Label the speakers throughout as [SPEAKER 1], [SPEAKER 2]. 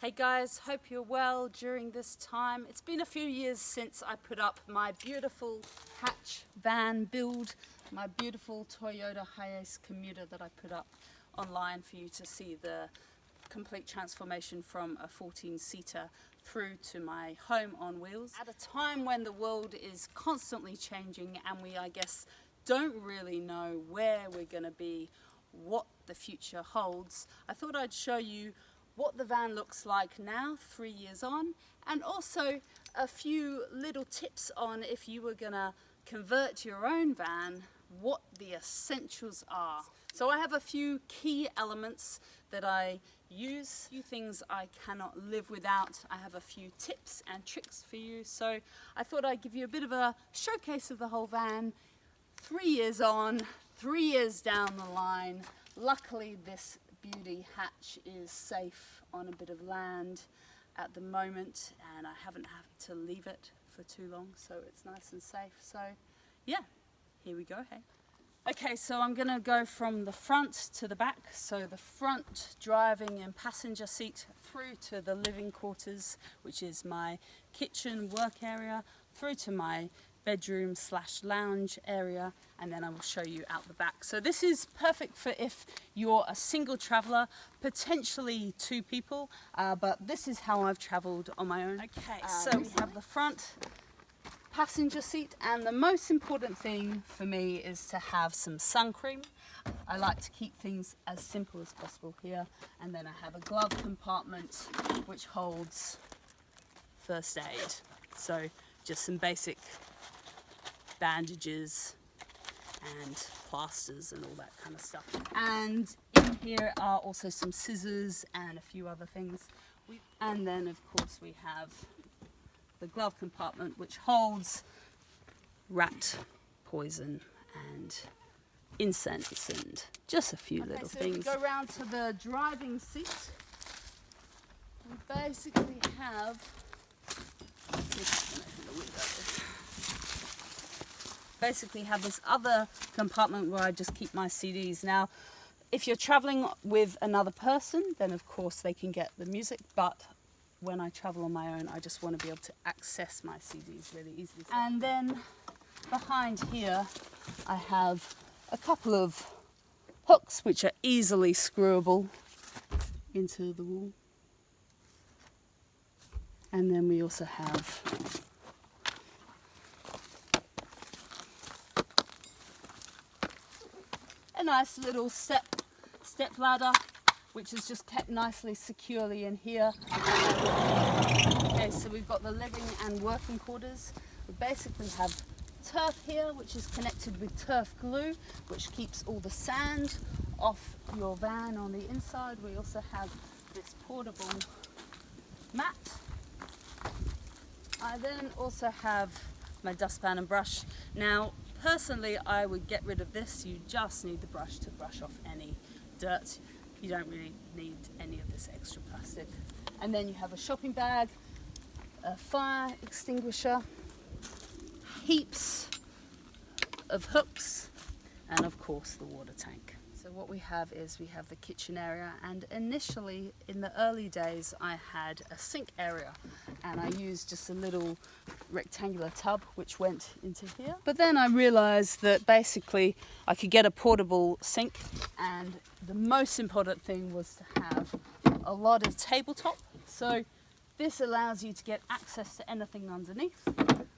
[SPEAKER 1] Hey guys, hope you're well during this time. It's been a few years since I put up my beautiful hatch van build, my beautiful Toyota Hiace Commuter that I put up online for you to see the complete transformation from a 14-seater through to my home on wheels. At a time when the world is constantly changing and we, I guess, don't really know where we're going to be, what the future holds, I thought I'd show you what the van looks like now, 3 years on, and also a few little tips on if you were gonna convert your own van, what the essentials are. So I have a few key elements that I use, a few things I cannot live without. I have a few tips and tricks for you. So I thought I'd give you a bit of a showcase of the whole van, 3 years on, 3 years down the line. Luckily this beauty hatch is safe on a bit of land at the moment, and I haven't had to leave it for too long, so it's nice and safe. So yeah, here we go. Hey, okay, so I'm gonna go from the front to the back. So the front driving and passenger seat through to the living quarters, which is my kitchen work area, through to my bedroom / lounge area, and then I will show you out the back. So this is perfect for if you're a single traveler, potentially 2 people, but this is how I've traveled on my own. Okay, so we have the front passenger seat, and the most important thing for me is to have some sun cream. I like to keep things as simple as possible here, and then I have a glove compartment which holds first aid. So just some basic bandages and plasters and all that kind of stuff. And in here are also some scissors and a few other things. And then of course we have the glove compartment which holds rat poison and incense and just a few little things. If we go round to the driving seat, we basically have this other compartment where I just keep my CDs. Now, if you're traveling with another person, then of course they can get the music, but when I travel on my own, I just want to be able to access my CDs really easily. And then behind here, I have a couple of hooks which are easily screwable into the wall. And then we also have a nice little step ladder, which is just kept nicely securely in here. Okay, so we've got the living and working quarters. We basically have turf here, which is connected with turf glue, which keeps all the sand off your van on the inside. We also have this portable mat. I then also have my dustpan and brush. Now, personally, I would get rid of this. You just need the brush to brush off any dirt. You don't really need any of this extra plastic. And then you have a shopping bag, a fire extinguisher, heaps of hooks, and of course the water tank. So what we have is we have the kitchen area, and initially in the early days I had a sink area and I used just a little rectangular tub which went into here. But then I realized that basically I could get a portable sink, and the most important thing was to have a lot of tabletop. So this allows you to get access to anything underneath,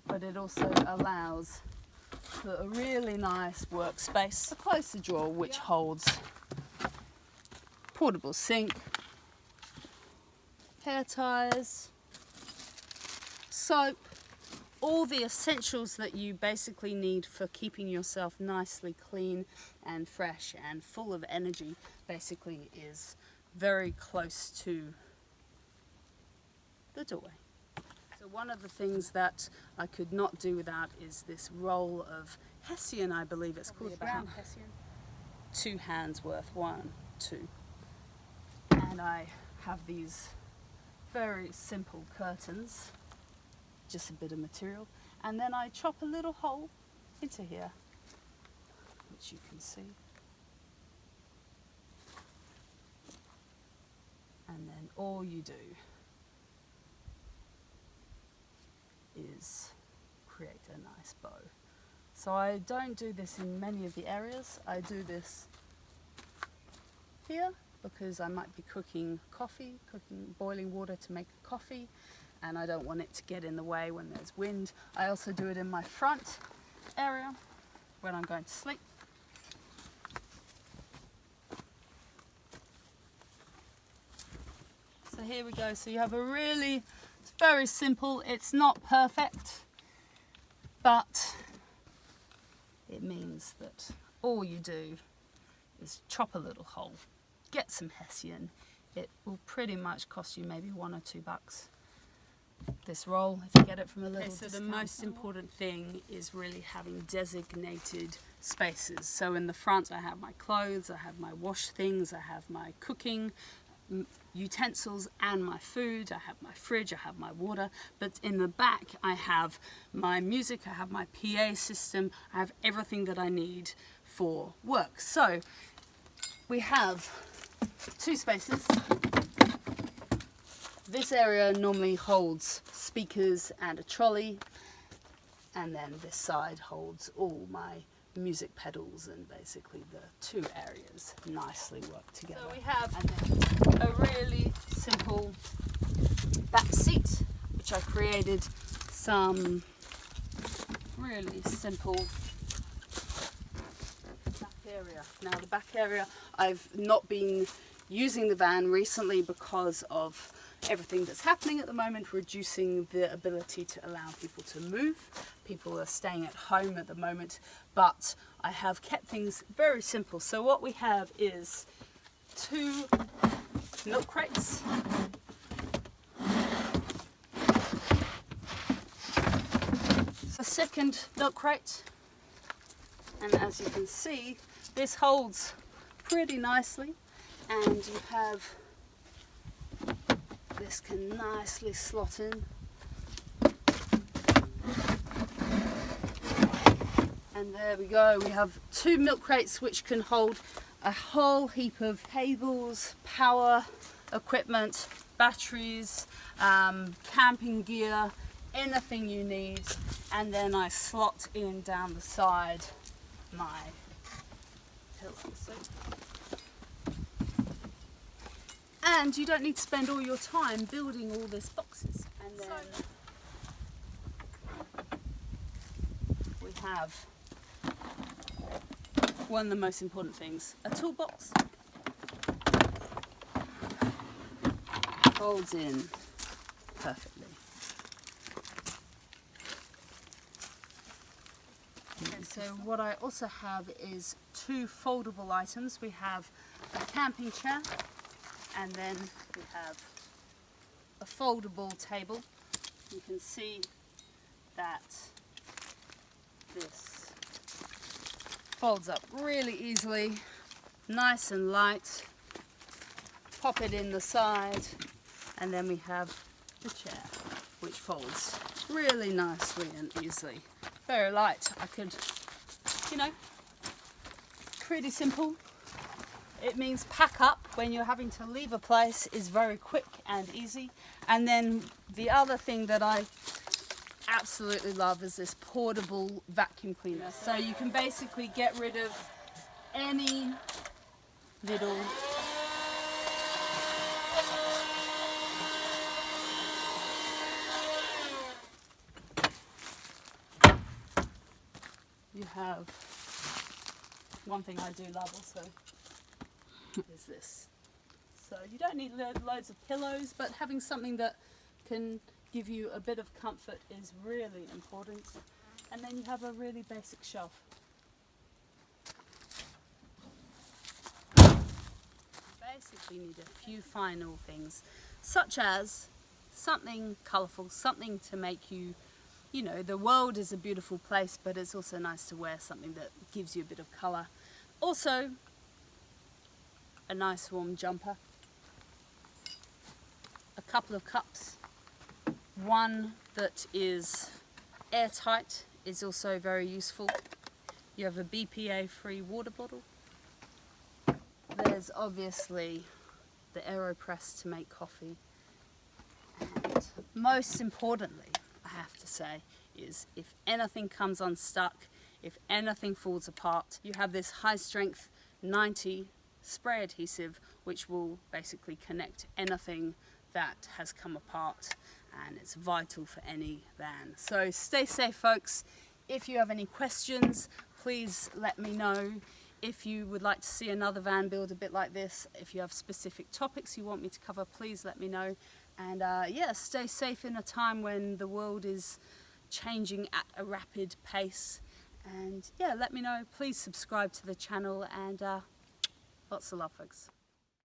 [SPEAKER 1] but it also allows for a really nice workspace. A closer drawer which holds portable sink, hair ties, soap, all the essentials that you basically need for keeping yourself nicely clean and fresh and full of energy basically is very close to the doorway. So one of the things that I could not do without is this roll of Hessian, I believe it's called, brown Hessian. 2 hands worth, 1, 2. And I have these very simple curtains, just a bit of material, and then I chop a little hole into here, which you can see. And then all you do is create a nice bow. So I don't do this in many of the areas. I do this here because I might be cooking coffee, boiling water to make coffee, and I don't want it to get in the way when there's wind. I also do it in my front area when I'm going to sleep. So here we go. So you have it's very simple. It's not perfect, but it means that all you do is chop a little hole, get some hessian. It will pretty much cost you maybe $1 or $2 this roll if you get it from a little discount. So the most important thing is really having designated spaces. So in the front I have my clothes, I have my wash things, I have my cooking utensils and my food, I have my fridge, I have my water, but in the back I have my music, I have my PA system, I have everything that I need for work. So we have 2 spaces. This area normally holds speakers and a trolley, and then this side holds all my music pedals, and basically the 2 areas nicely work together. So we have a really simple back seat, which I created some really simple back area. Now the back area, I've not been using the van recently because of everything that's happening at the moment, reducing the ability to allow people to move. People are staying at home at the moment, but I have kept things very simple. So what we have is 2 milk crates, a second milk crate, and as you can see, this holds pretty nicely, and you have this can nicely slot in, and there we go. We have 2 milk crates which can hold a whole heap of cables, power equipment, batteries, camping gear, anything you need, and then I slot in down the side my pillows. And you don't need to spend all your time building all these boxes. And then we have one of the most important things, a toolbox. Folds in perfectly. Okay, so what I also have is 2 foldable items. We have a camping chair, and then we have a foldable table. You can see that this folds up really easily, nice and light. Pop it in the side, and then we have the chair, which folds really nicely and easily. Very light. I could, pretty simple. It means pack up when you're having to leave a place is very quick and easy. And then the other thing that I absolutely love is this portable vacuum cleaner. So you can basically get rid of any little you have one thing I do love also is this. So you don't need loads of pillows, but having something that can give you a bit of comfort is really important. And then you have a really basic shelf. You basically need a few final things, such as something colourful, something to make you, the world is a beautiful place, but it's also nice to wear something that gives you a bit of colour. Also, a nice warm jumper, a couple of cups, one that is airtight is also very useful. You have a BPA-free water bottle. There's obviously the AeroPress to make coffee. And most importantly, I have to say is if anything comes unstuck, if anything falls apart, you have this high strength 90 spray adhesive which will basically connect anything that has come apart, and it's vital for any van. So stay safe, folks. If you have any questions, please let me know. If you would like to see another van build a bit like this, if you have specific topics you want me to cover, please let me know. And yeah, stay safe in a time when the world is changing at a rapid pace. And yeah, let me know. Please subscribe to the channel, and lots of love, folks.